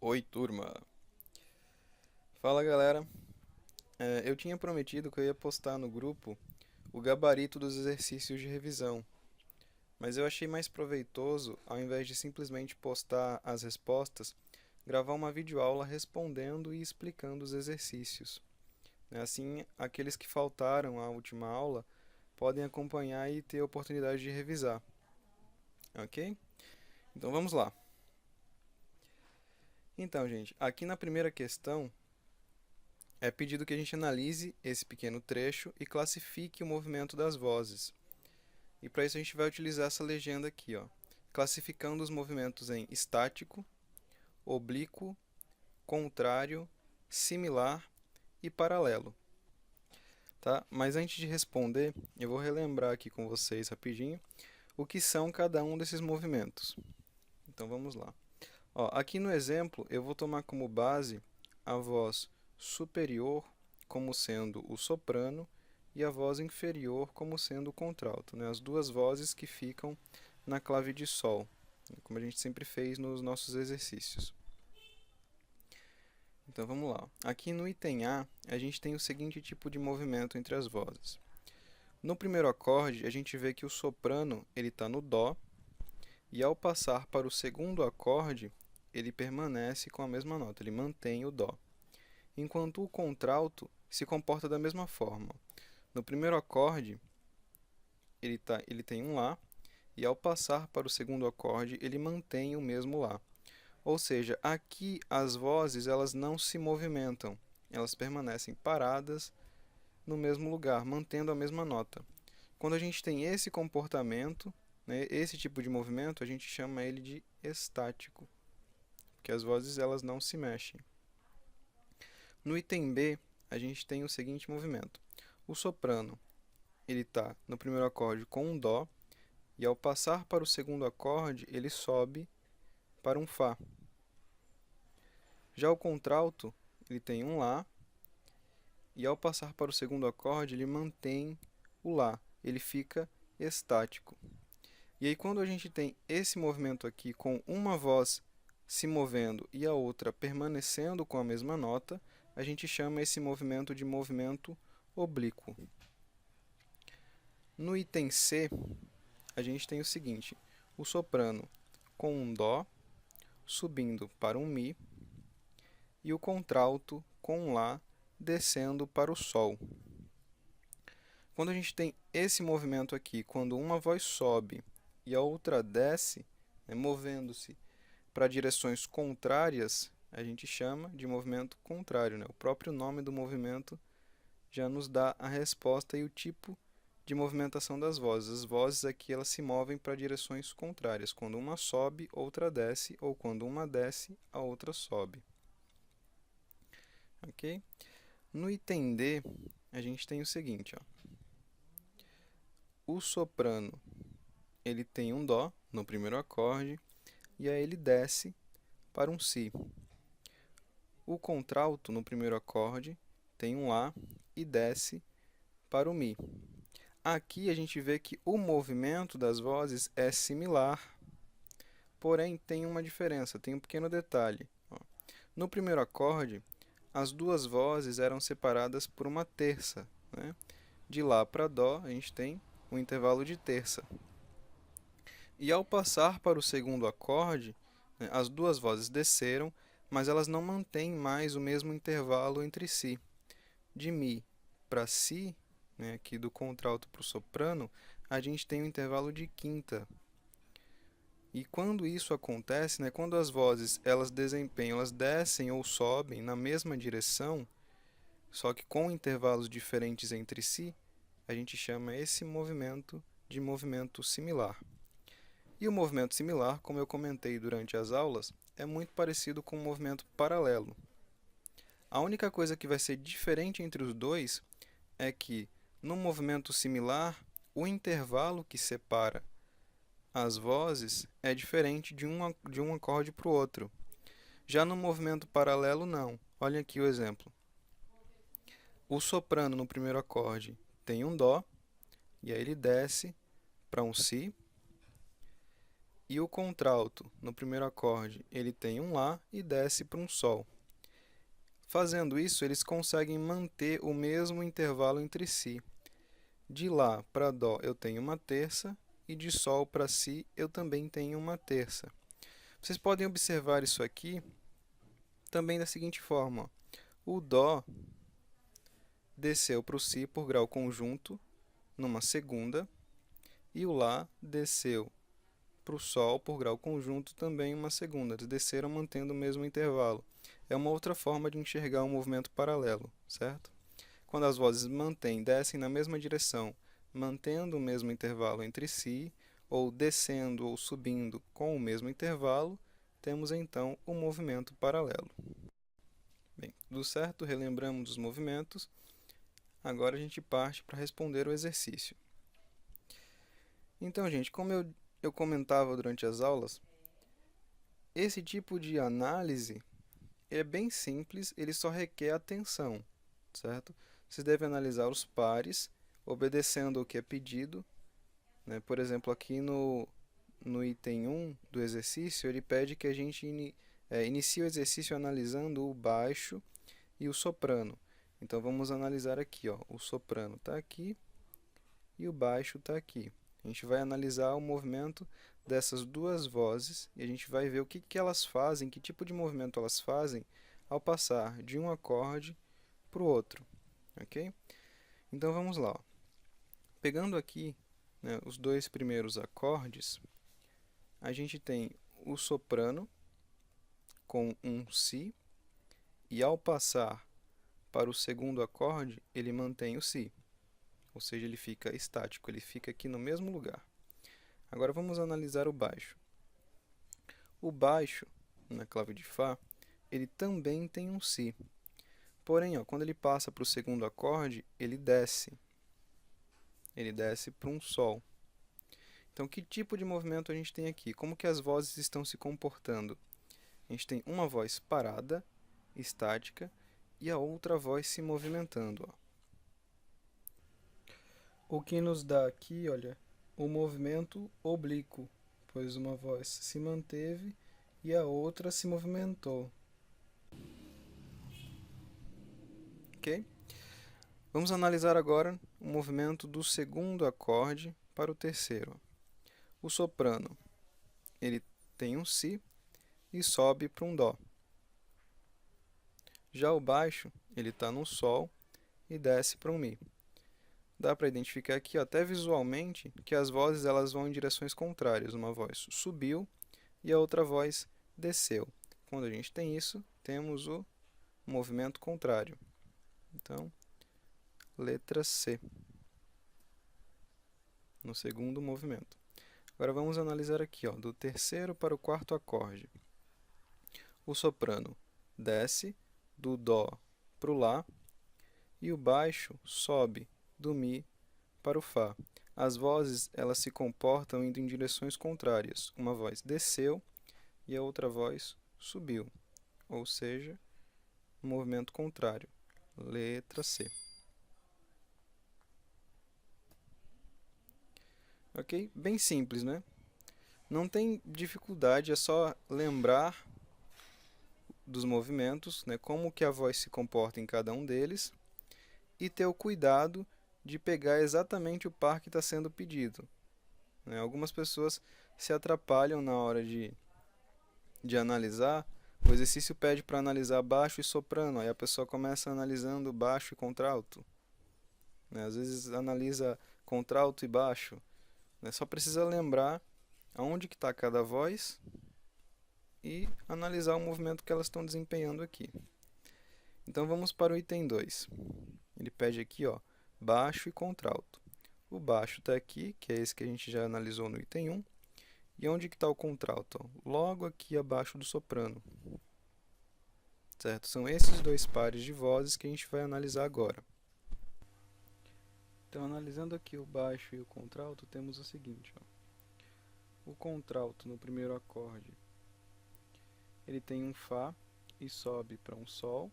Oi, turma. Fala, galera. Eu tinha prometido que eu ia postar no grupo o gabarito dos exercícios de revisão, mas eu achei mais proveitoso, ao invés de simplesmente postar as respostas, gravar uma videoaula respondendo e explicando os exercícios. Assim, aqueles que faltaram à última aula podem acompanhar e ter a oportunidade de revisar, ok? Então vamos lá. Então, gente, aqui na primeira questão é pedido que a gente analise esse pequeno trecho e classifique o movimento das vozes. E para isso a gente vai utilizar essa legenda aqui, ó, classificando os movimentos em estático, oblíquo, contrário, similar e paralelo. Tá? Mas antes de responder, eu vou relembrar aqui com vocês rapidinho o que são cada um desses movimentos. Então vamos lá. Ó, aqui no exemplo, eu vou tomar como base a voz superior como sendo o soprano e a voz inferior como sendo o contralto, né? As duas vozes que ficam na clave de sol, como a gente sempre fez nos nossos exercícios. Então vamos lá. Aqui no item A, a gente tem o seguinte tipo de movimento entre as vozes. No primeiro acorde, a gente vê que o soprano ele está no dó, e ao passar para o segundo acorde, ele permanece com a mesma nota, ele mantém o dó. Enquanto o contralto se comporta da mesma forma. No primeiro acorde, ele tem um Lá, e ao passar para o segundo acorde, ele mantém o mesmo Lá. Ou seja, aqui as vozes elas não se movimentam, elas permanecem paradas no mesmo lugar, mantendo a mesma nota. Quando a gente tem esse comportamento, né, esse tipo de movimento, a gente chama ele de estático, porque as vozes elas não se mexem. No item B, a gente tem o seguinte movimento. O soprano ele está no primeiro acorde com um Dó, e ao passar para o segundo acorde, ele sobe para um Fá. Já o contralto, ele tem um Lá, e ao passar para o segundo acorde, ele mantém o Lá, ele fica estático. E aí, quando a gente tem esse movimento aqui com uma voz se movendo e a outra permanecendo com a mesma nota, a gente chama esse movimento de movimento oblíquo. No item C, a gente tem o seguinte: o soprano com um Dó, subindo para um Mi, e o contralto com um Lá, descendo para o Sol. Quando a gente tem esse movimento aqui, quando uma voz sobe e a outra desce, né, movendo-se para direções contrárias, a gente chama de movimento contrário, né? O próprio nome do movimento já nos dá a resposta e o tipo de movimentação das vozes. As vozes aqui elas se movem para direções contrárias. Quando uma sobe, outra desce, ou quando uma desce, a outra sobe. Ok? No item D, a gente tem o seguinte, ó. O soprano ele tem um Dó no primeiro acorde, e aí ele desce para um Si. O contralto no primeiro acorde tem um Lá e desce para o Mi. Aqui a gente vê que o movimento das vozes é similar, porém tem uma diferença, tem um pequeno detalhe. Ó. No primeiro acorde, as duas vozes eram separadas por uma terça, né? De Lá para Dó, a gente tem um intervalo de terça. E ao passar para o segundo acorde, né, as duas vozes desceram, mas elas não mantêm mais o mesmo intervalo entre si. De Mi para Si, né, aqui do contralto para o soprano, a gente tem um intervalo de quinta. E quando isso acontece, né, quando as vozes elas desempenham, elas descem ou sobem na mesma direção, só que com intervalos diferentes entre si, a gente chama esse movimento de movimento similar. E o movimento similar, como eu comentei durante as aulas, é muito parecido com o movimento paralelo. A única coisa que vai ser diferente entre os dois é que, no movimento similar, o intervalo que separa as vozes é diferente de um acorde para o outro. Já no movimento paralelo, não. Olha aqui o exemplo. O soprano no primeiro acorde tem um Dó, e aí ele desce para um Si, e o contralto, no primeiro acorde, ele tem um Lá e desce para um Sol. Fazendo isso, eles conseguem manter o mesmo intervalo entre si. De Lá para Dó eu tenho uma terça, e de Sol para Si eu também tenho uma terça. Vocês podem observar isso aqui também da seguinte forma. O Dó desceu para o Si por grau conjunto numa segunda, e o Lá desceu para o Sol por grau conjunto também uma segunda. Eles desceram mantendo o mesmo intervalo. É uma outra forma de enxergar um movimento paralelo, certo? Quando as vozes descem na mesma direção, mantendo o mesmo intervalo entre si, ou descendo ou subindo com o mesmo intervalo, temos então o movimento paralelo. Bem, tudo certo? Relembramos os movimentos. Agora a gente parte para responder o exercício. Então, gente, como eu comentava durante as aulas, esse tipo de análise é bem simples, ele só requer atenção, certo? Vocês devem analisar os pares, obedecendo ao que é pedido, né? Por exemplo, aqui no item 1 do exercício, ele pede que a gente inicie o exercício analisando o baixo e o soprano. Então, vamos analisar aqui, ó, o soprano está aqui e o baixo está aqui. A gente vai analisar o movimento dessas duas vozes e a gente vai ver o que elas fazem, que tipo de movimento elas fazem ao passar de um acorde para o outro, ok? Então vamos lá. Ó. Pegando aqui, né, os dois primeiros acordes, a gente tem o soprano com um Si e ao passar para o segundo acorde, ele mantém o Si. Ou seja, ele fica estático, ele fica aqui no mesmo lugar. Agora vamos analisar o baixo. O baixo, na clave de Fá, ele também tem um Si. Porém, ó, quando ele passa para o segundo acorde, ele desce. Ele desce para um Sol. Então, que tipo de movimento a gente tem aqui? Como que as vozes estão se comportando? A gente tem uma voz parada, estática, e a outra voz se movimentando. Ó. O que nos dá aqui, olha, o movimento oblíquo, pois uma voz se manteve e a outra se movimentou. Ok? Vamos analisar agora o movimento do segundo acorde para o terceiro. O soprano, ele tem um Si e sobe para um Dó. Já o baixo, ele está no Sol e desce para um Mi. Dá para identificar aqui, até visualmente, que as vozes elas vão em direções contrárias. Uma voz subiu e a outra voz desceu. Quando a gente tem isso, temos o movimento contrário. Então, letra C, no segundo movimento. Agora vamos analisar aqui, ó, do terceiro para o quarto acorde. O soprano desce do Dó para o Lá e o baixo sobe do Mi para o Fá. As vozes elas se comportam indo em direções contrárias. Uma voz desceu e a outra voz subiu, ou seja, movimento contrário. Letra C. Ok? Bem simples, né? Não tem dificuldade, é só lembrar dos movimentos, né? Como que a voz se comporta em cada um deles e ter o cuidado de pegar exatamente o par que está sendo pedido. Né? Algumas pessoas se atrapalham na hora de analisar. O exercício pede para analisar baixo e soprano, aí a pessoa começa analisando baixo e contralto. Né? Às vezes analisa contralto e baixo. Né? Só precisa lembrar aonde que está cada voz e analisar o movimento que elas estão desempenhando aqui. Então vamos para o item 2. Ele pede aqui, ó, baixo e contralto. O baixo está aqui, que é esse que a gente já analisou no item 1. E onde que está o contralto? Ó? Logo aqui abaixo do soprano. Certo? São esses dois pares de vozes que a gente vai analisar agora. Então, analisando aqui o baixo e o contralto, temos o seguinte. Ó. O contralto no primeiro acorde, ele tem um Fá e sobe para um Sol,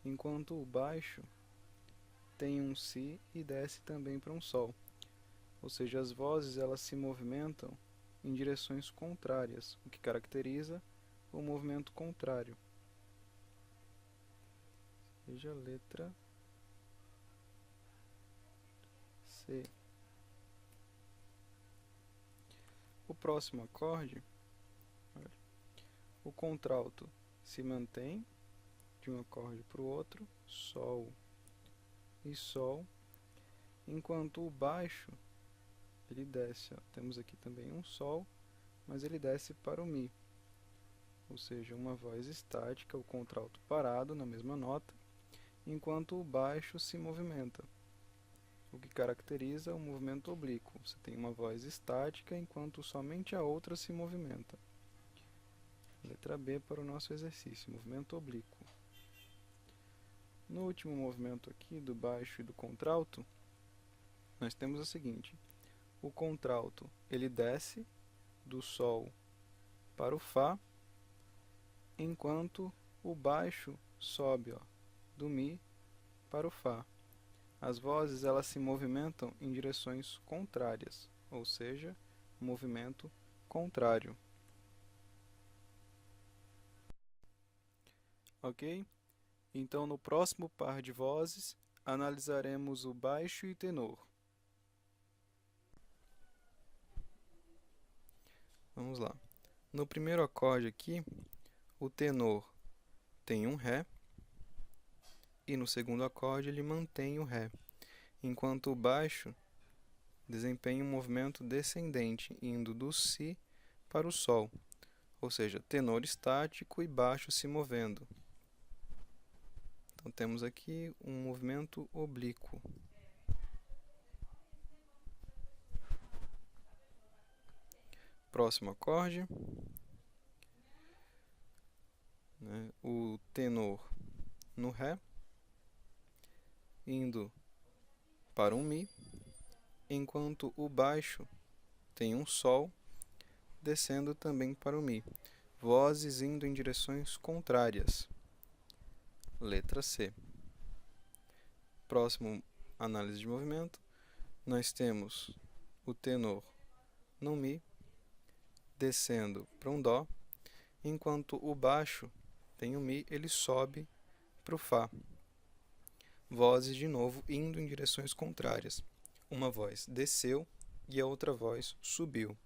enquanto o baixo tem um Si e desce também para um Sol. Ou seja, as vozes elas se movimentam em direções contrárias, o que caracteriza o movimento contrário. Seja a letra C. O próximo acorde, olha, o contralto se mantém de um acorde para o outro, Sol e Sol, enquanto o baixo ele desce. Ó. Temos aqui também um Sol, mas ele desce para o Mi, ou seja, uma voz estática, o contralto parado na mesma nota, enquanto o baixo se movimenta, o que caracteriza o movimento oblíquo. Você tem uma voz estática, enquanto somente a outra se movimenta. Letra B para o nosso exercício, movimento oblíquo. No último movimento aqui, do baixo e do contralto, nós temos o seguinte: o contralto ele desce do Sol para o Fá, enquanto o baixo sobe, ó, do Mi para o Fá. As vozes elas se movimentam em direções contrárias, ou seja, movimento contrário. Ok? Então, no próximo par de vozes, analisaremos o baixo e tenor. Vamos lá. No primeiro acorde aqui, o tenor tem um Ré, e no segundo acorde ele mantém o Ré, enquanto o baixo desempenha um movimento descendente, indo do Si para o Sol, ou seja, tenor estático e baixo se movendo. Então temos aqui um movimento oblíquo. Próximo acorde, né, o tenor no Ré, indo para um Mi, enquanto o baixo tem um Sol, descendo também para o Mi. Vozes indo em direções contrárias. Letra C. Próximo, análise de movimento, nós temos o tenor no Mi, descendo para um Dó, enquanto o baixo tem o Mi, ele sobe para o Fá. Vozes de novo indo em direções contrárias. Uma voz desceu e a outra voz subiu.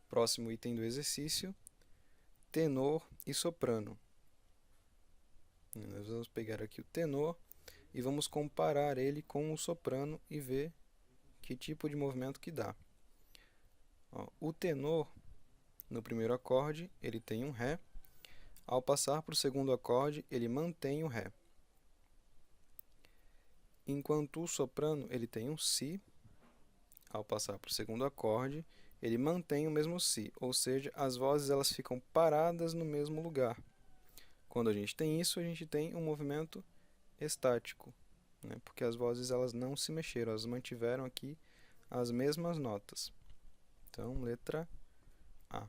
Próximo item do exercício, tenor e soprano. Nós vamos pegar aqui o tenor e vamos comparar ele com o soprano e ver que tipo de movimento que dá. Ó, o tenor, no primeiro acorde, ele tem um Ré. Ao passar para o segundo acorde, ele mantém o Ré. Enquanto o soprano, ele tem um Si. Ao passar para o segundo acorde, ele mantém o mesmo Si, ou seja, as vozes elas ficam paradas no mesmo lugar. Quando a gente tem isso, a gente tem um movimento estático, né? Porque as vozes elas não se mexeram, elas mantiveram aqui as mesmas notas. Então, letra A.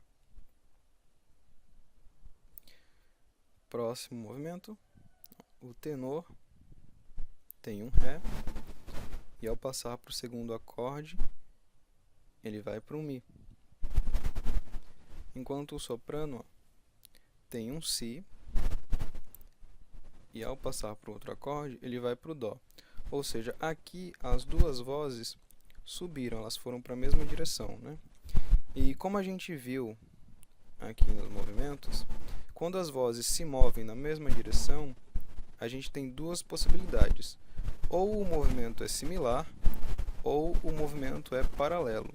Próximo movimento, o tenor tem um Ré, e ao passar para o segundo acorde, ele vai para um Mi. Enquanto o soprano tem um Si, e ao passar para o outro acorde, ele vai para o Dó. Ou seja, aqui as duas vozes subiram, elas foram para a mesma direção, né? E como a gente viu aqui nos movimentos, quando as vozes se movem na mesma direção, a gente tem duas possibilidades. Ou o movimento é similar, ou o movimento é paralelo.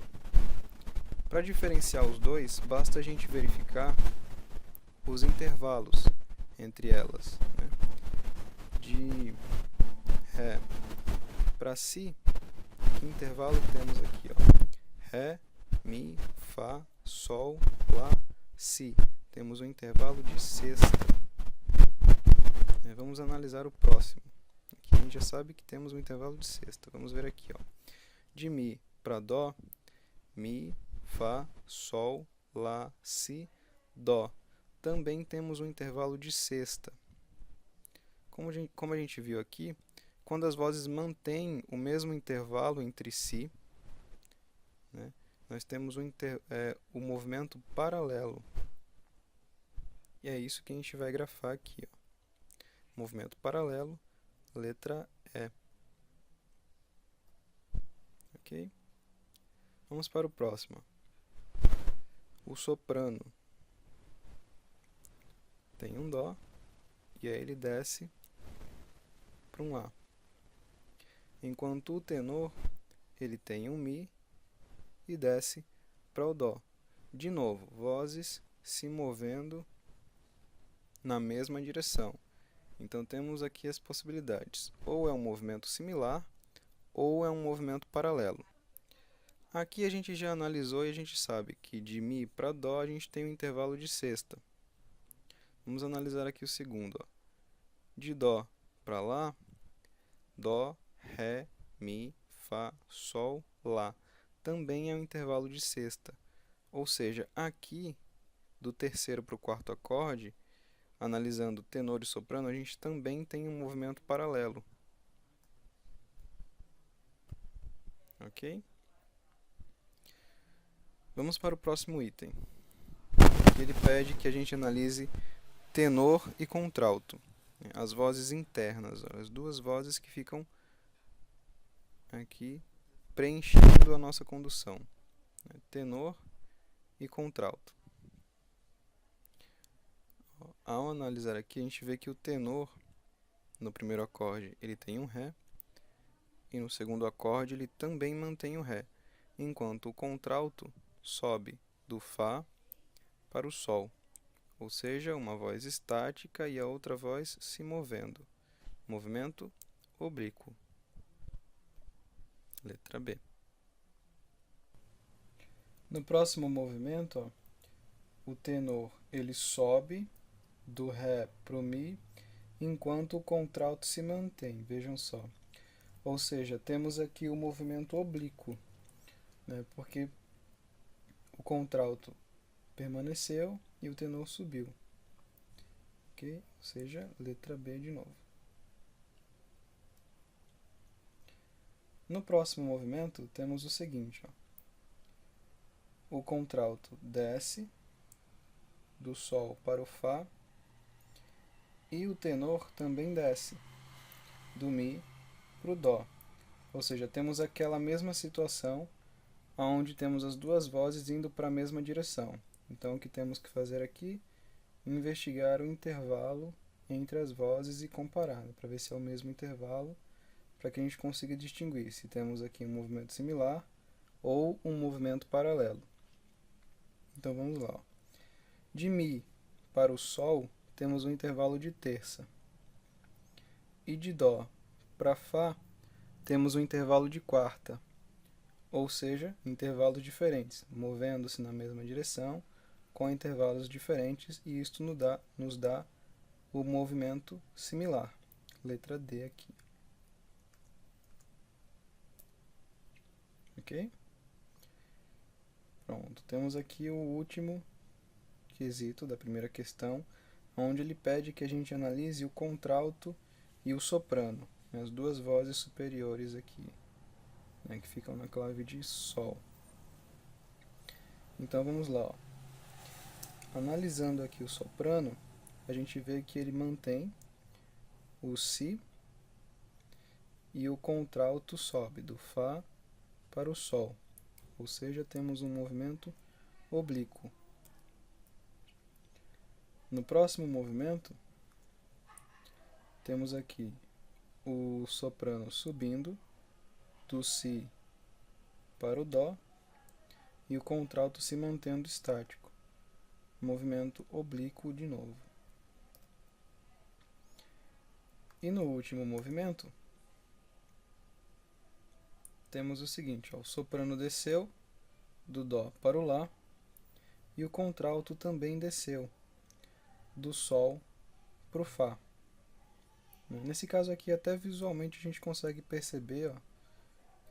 Para diferenciar os dois, basta a gente verificar os intervalos entre elas, né? De Ré para Si, que intervalo temos aqui? Ó? Ré, Mi, Fá, Sol, Lá, Si. Temos um intervalo de sexta. Vamos analisar o próximo. Aqui a gente já sabe que temos um intervalo de sexta. Vamos ver aqui. Ó. De Mi para Dó, Mi, Fá, Sol, Lá, Si, Dó. Também temos um intervalo de sexta. Como a gente viu aqui, quando as vozes mantêm o mesmo intervalo entre si, né, nós temos o movimento paralelo. E é isso que a gente vai grafar aqui, ó. Movimento paralelo, letra E. Ok? Vamos para o próximo. O soprano tem um Dó, e aí ele desce para um Lá. Enquanto o tenor, ele tem um Mi e desce para o Dó. De novo, vozes se movendo na mesma direção. Então temos aqui as possibilidades. Ou é um movimento similar, ou é um movimento paralelo. Aqui a gente já analisou e a gente sabe que de Mi para Dó a gente tem um intervalo de sexta. Vamos analisar aqui o segundo. Ó. De Dó para Lá, Dó, Ré, Mi, Fá, Sol, Lá. Também é um intervalo de sexta. Ou seja, aqui, do terceiro para o quarto acorde, analisando tenor e soprano, a gente também tem um movimento paralelo. Ok? Vamos para o próximo item. Ele pede que a gente analise tenor e contralto. As vozes internas, as duas vozes que ficam aqui preenchendo a nossa condução. Tenor e contralto. Ao analisar aqui, a gente vê que o tenor, no primeiro acorde, ele tem um Ré, e no segundo acorde ele também mantém o Ré, enquanto o contralto sobe do Fá para o Sol, ou seja, uma voz estática e a outra voz se movendo. Movimento oblíquo. Letra B. No próximo movimento, ó, o tenor ele sobe do Ré para o Mi, enquanto o contralto se mantém. Vejam só. Ou seja, temos aqui o movimento oblíquo, né, porque o contralto permaneceu e o tenor subiu. Ok? Ou seja, letra B de novo. No próximo movimento, temos o seguinte. Ó. O contralto desce do Sol para o Fá e o tenor também desce do Mi para o Dó. Ou seja, temos aquela mesma situação onde temos as duas vozes indo para a mesma direção. Então, o que temos que fazer aqui? Investigar o intervalo entre as vozes e comparar, para ver se é o mesmo intervalo, para que a gente consiga distinguir se temos aqui um movimento similar ou um movimento paralelo. Então, vamos lá. Ó. De Mi para o Sol, temos um intervalo de terça. E de Dó para Fá, temos um intervalo de quarta. Ou seja, intervalos diferentes, movendo-se na mesma direção, com intervalos diferentes, e isto nos dá o movimento similar. Letra D aqui. Ok? Pronto, temos aqui o último quesito da primeira questão, onde ele pede que a gente analise o contralto e o soprano, as duas vozes superiores aqui, né, que ficam na clave de Sol. Então vamos lá. Ó. Analisando aqui o soprano, a gente vê que ele mantém o Si e o contralto sobe do Fá para o Sol, ou seja, temos um movimento oblíquo. No próximo movimento, temos aqui o soprano subindo do Si para o Dó e o contralto se mantendo estático. Movimento oblíquo de novo. E no último movimento, temos o seguinte, ó, o soprano desceu do Dó para o Lá e o contralto também desceu do Sol para o Fá. Nesse caso aqui, até visualmente a gente consegue perceber, ó,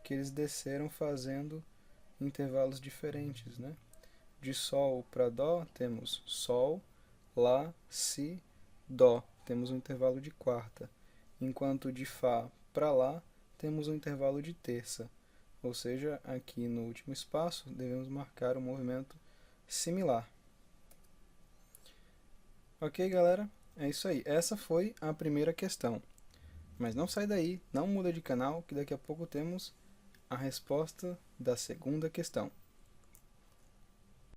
que eles desceram fazendo intervalos diferentes, né? De Sol para Dó, temos Sol, Lá, Si, Dó. Temos um intervalo de quarta. Enquanto de Fá para lá temos um intervalo de terça, ou seja, aqui no último espaço devemos marcar um movimento similar. Ok, galera? É isso aí. Essa foi a primeira questão. Mas não sai daí, não muda de canal, que daqui a pouco temos a resposta da segunda questão.